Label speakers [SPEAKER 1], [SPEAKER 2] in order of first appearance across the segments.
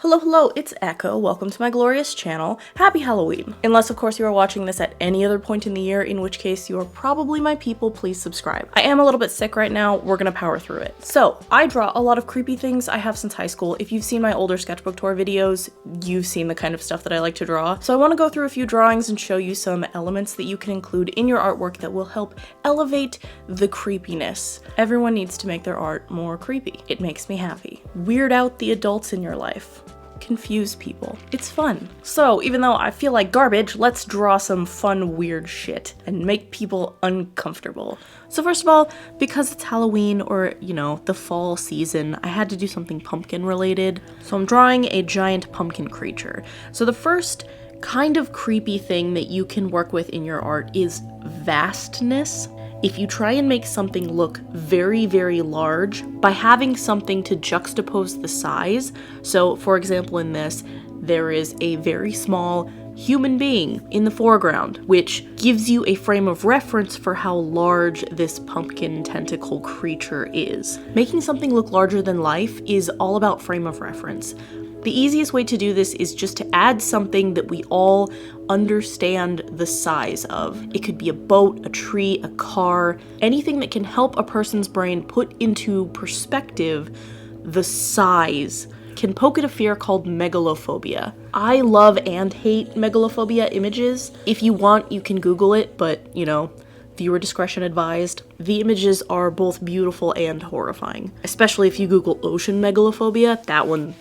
[SPEAKER 1] Hello, it's Echo. Welcome to my glorious channel. Happy Halloween. Unless, of course, you are watching this at any other point in the year, in which case you are probably my people, please subscribe. I am a little bit sick right now, we're gonna power through it. So, I draw a lot of creepy things. I have since high school. If you've seen my older sketchbook tour videos, you've seen the kind of stuff that I like to draw. So I wanna go through a few drawings and show you some elements that you can include in your artwork that will help elevate the creepiness. Everyone needs to make their art more creepy. It makes me happy. Weird out the adults in your life. Confuse people. It's fun. So even though I feel like garbage, let's draw some fun, weird shit and make people uncomfortable. So first of all, because it's Halloween or, you know, the fall season, I had to do something pumpkin related. So I'm drawing a giant pumpkin creature. So the first kind of creepy thing that you can work with in your art is vastness. If you try and make something look very, very large by having something to juxtapose the size, so for example in this, there is a very small human being in the foreground, which gives you a frame of reference for how large this pumpkin tentacle creature is. Making something look larger than life is all about frame of reference. The easiest way to do this is just to add something that we all understand the size of. It could be a boat, a tree, a car, anything that can help a person's brain put into perspective the size can poke at a fear called megalophobia. I love and hate megalophobia images. If you want, you can Google it, but you know, viewer discretion advised. The images are both beautiful and horrifying, especially if you Google ocean megalophobia. That one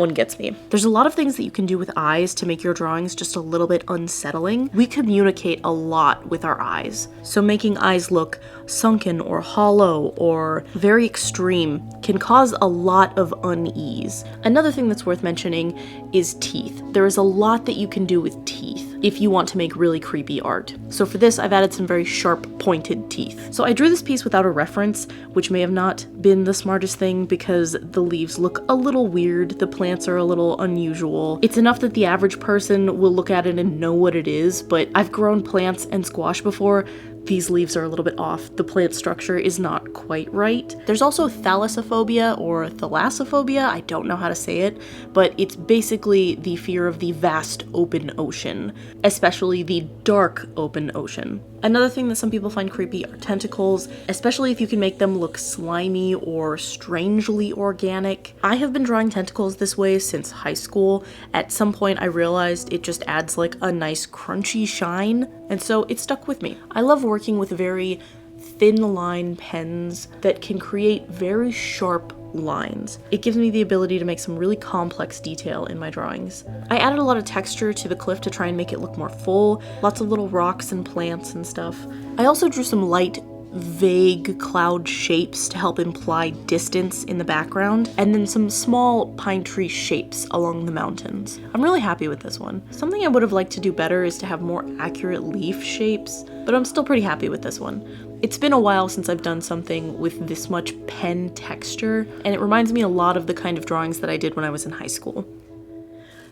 [SPEAKER 1] gets me. There's a lot of things that you can do with eyes to make your drawings just a little bit unsettling. We communicate a lot with our eyes, so making eyes look sunken or hollow or very extreme can cause a lot of unease. Another thing that's worth mentioning is teeth. There is a lot that you can do with teeth if you want to make really creepy art. So for this, I've added some very sharp, pointed teeth. So I drew this piece without a reference, which may have not been the smartest thing because the leaves look a little weird, the plants are a little unusual. It's enough that the average person will look at it and know what it is, but I've grown plants and squash before. These leaves are a little bit off. The plant structure is not quite right. There's also thalassophobia or thalassophobia, I don't know how to say it, but it's basically the fear of the vast open ocean, especially the dark open ocean. Another thing that some people find creepy are tentacles, especially if you can make them look slimy or strangely organic. I have been drawing tentacles this way since high school. At some point I realized it just adds like a nice crunchy shine, and so it stuck with me. I love working with very thin line pens that can create very sharp lines. It gives me the ability to make some really complex detail in my drawings. I added a lot of texture to the cliff to try and make it look more full, lots of little rocks and plants and stuff. I also drew some light, vague cloud shapes to help imply distance in the background, and then some small pine tree shapes along the mountains. I'm really happy with this one. Something I would have liked to do better is to have more accurate leaf shapes, but I'm still pretty happy with this one. It's been a while since I've done something with this much pen texture, and it reminds me a lot of the kind of drawings that I did when I was in high school.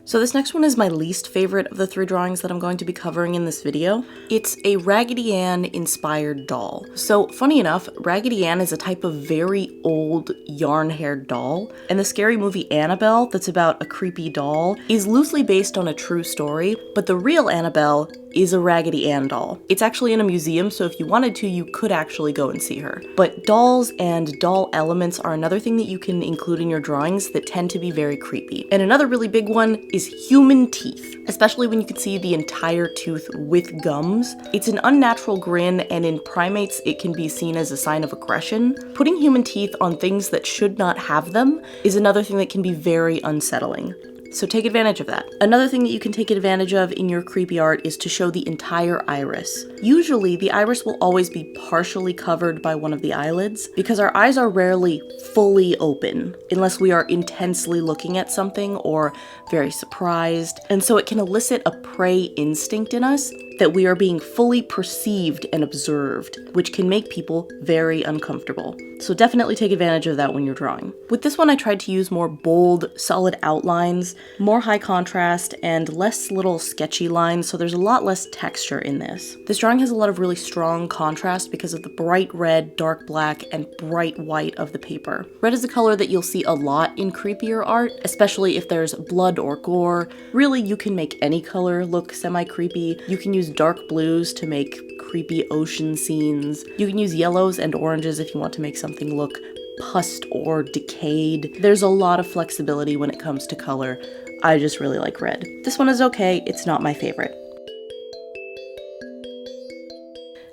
[SPEAKER 1] So this next one is my least favorite of the three drawings that I'm going to be covering in this video. It's a Raggedy Ann inspired doll. So funny enough, Raggedy Ann is a type of very old yarn-haired doll, and the scary movie Annabelle, that's about a creepy doll, is loosely based on a true story, but the real Annabelle is a Raggedy Ann doll. It's actually in a museum, so if you wanted to, you could actually go and see her. But dolls and doll elements are another thing that you can include in your drawings that tend to be very creepy. And another really big one is human teeth, especially when you can see the entire tooth with gums. It's an unnatural grin, and in primates, it can be seen as a sign of aggression. Putting human teeth on things that should not have them is another thing that can be very unsettling. So take advantage of that. Another thing that you can take advantage of in your creepy art is to show the entire iris. Usually, the iris will always be partially covered by one of the eyelids, because our eyes are rarely fully open, unless we are intensely looking at something or very surprised, and so it can elicit a prey instinct in us that we are being fully perceived and observed, which can make people very uncomfortable. So definitely take advantage of that when you're drawing. With this one, I tried to use more bold, solid outlines, more high contrast, and less little sketchy lines, so there's a lot less texture in this. This drawing has a lot of really strong contrast because of the bright red, dark black, and bright white of the paper. Red is a color that you'll see a lot in creepier art, especially if there's blood or gore. Really, you can make any color look semi-creepy. You can use dark blues to make creepy ocean scenes. You can use yellows and oranges if you want to make something look pussed or decayed. There's a lot of flexibility when it comes to color. I just really like red. This one is okay, it's not my favorite.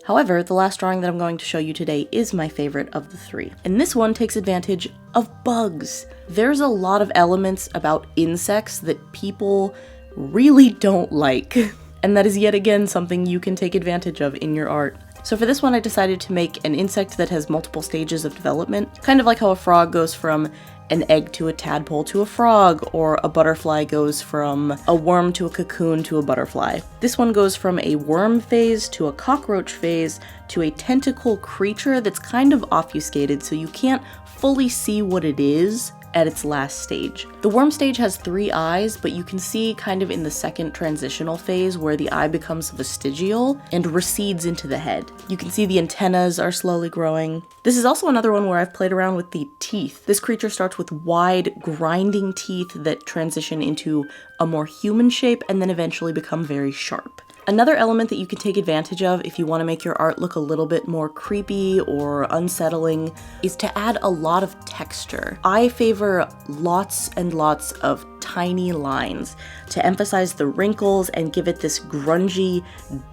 [SPEAKER 1] However, the last drawing that I'm going to show you today is my favorite of the three. And this one takes advantage of bugs. There's a lot of elements about insects that people really don't like. And that is yet again something you can take advantage of in your art. So for this one, I decided to make an insect that has multiple stages of development, kind of like how a frog goes from an egg to a tadpole to a frog, or a butterfly goes from a worm to a cocoon to a butterfly. This one goes from a worm phase to a cockroach phase to a tentacle creature that's kind of obfuscated, so you can't fully see what it is at its last stage. The worm stage has 3 eyes, but you can see kind of in the second transitional phase where the eye becomes vestigial and recedes into the head. You can see the antennas are slowly growing. This is also another one where I've played around with the teeth. This creature starts with wide, grinding teeth that transition into a more human shape and then eventually become very sharp. Another element that you can take advantage of if you want to make your art look a little bit more creepy or unsettling is to add a lot of texture. I favor lots and lots of tiny lines to emphasize the wrinkles and give it this grungy,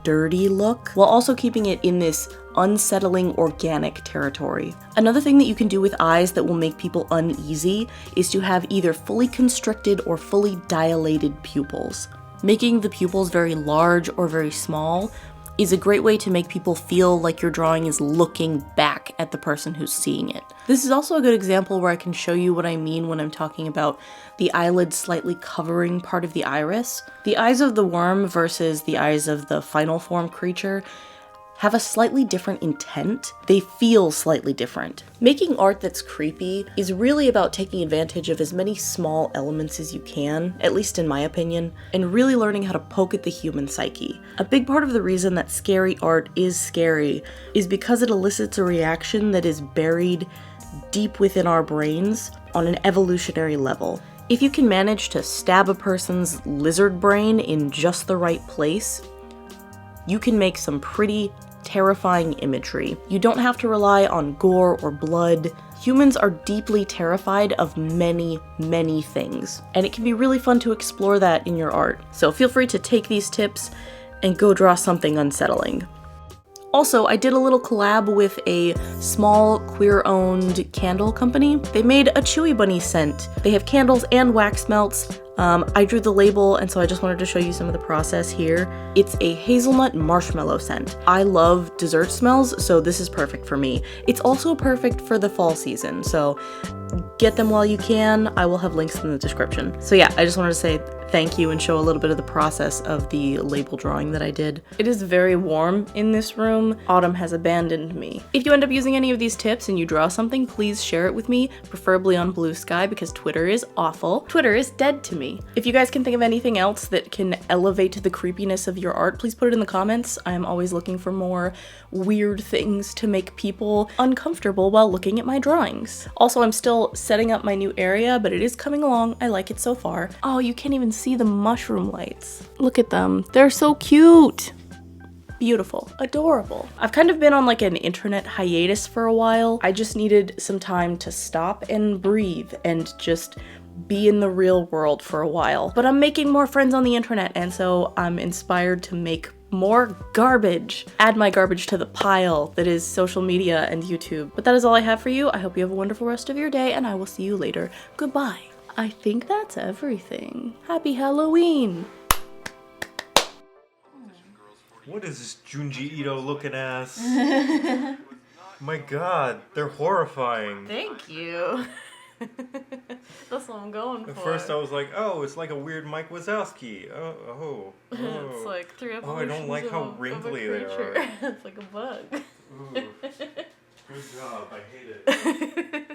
[SPEAKER 1] dirty look, while also keeping it in this unsettling, organic territory. Another thing that you can do with eyes that will make people uneasy is to have either fully constricted or fully dilated pupils. Making the pupils very large or very small is a great way to make people feel like your drawing is looking back at the person who's seeing it. This is also a good example where I can show you what I mean when I'm talking about the eyelid slightly covering part of the iris. The eyes of the worm versus the eyes of the final form creature have a slightly different intent. They feel slightly different. Making art that's creepy is really about taking advantage of as many small elements as you can, at least in my opinion, and really learning how to poke at the human psyche. A big part of the reason that scary art is scary is because it elicits a reaction that is buried deep within our brains on an evolutionary level. If you can manage to stab a person's lizard brain in just the right place, you can make some pretty terrifying imagery. You don't have to rely on gore or blood. Humans are deeply terrified of many, many things, and it can be really fun to explore that in your art. So feel free to take these tips and go draw something unsettling. Also, I did a little collab with a small queer-owned candle company. They made a Chewy Bunny scent. They have candles and wax melts. I drew the label, and so I just wanted to show you some of the process here. It's a hazelnut marshmallow scent. I love dessert smells, so this is perfect for me. It's also perfect for the fall season, so get them while you can. I will have links in the description. So yeah, I just wanted to say thank you and show a little bit of the process of the label drawing that I did. It is very warm in this room. Autumn has abandoned me. If you end up using any of these tips and you draw something, please share it with me, preferably on Blue Sky, because Twitter is awful. Twitter is dead to me. If you guys can think of anything else that can elevate the creepiness of your art, please put it in the comments. I am always looking for more weird things to make people uncomfortable while looking at my drawings. Also, I'm still setting up my new area, but it is coming along. I like it so far. Oh, you can't even see the mushroom lights. Look at them. They're so cute. Beautiful. Adorable. I've kind of been on like an internet hiatus for a while. I just needed some time to stop and breathe and just be in the real world for a while. But I'm making more friends on the internet, and so I'm inspired to make more garbage. Add my garbage to the pile that is social media and YouTube. But that is all I have for you. I hope you have a wonderful rest of your day, and I will see you later. Goodbye. I think that's everything. Happy Halloween!
[SPEAKER 2] What is this Junji Ito looking ass? My god, they're horrifying.
[SPEAKER 1] Thank you. That's what I'm going for.
[SPEAKER 2] At first I was like, oh, it's like a weird Mike Wazowski.
[SPEAKER 1] It's like 3 evolutions.
[SPEAKER 2] Oh, I don't like how wrinkly they are.
[SPEAKER 1] It's like a bug.
[SPEAKER 2] Ooh. Good job. I hate it.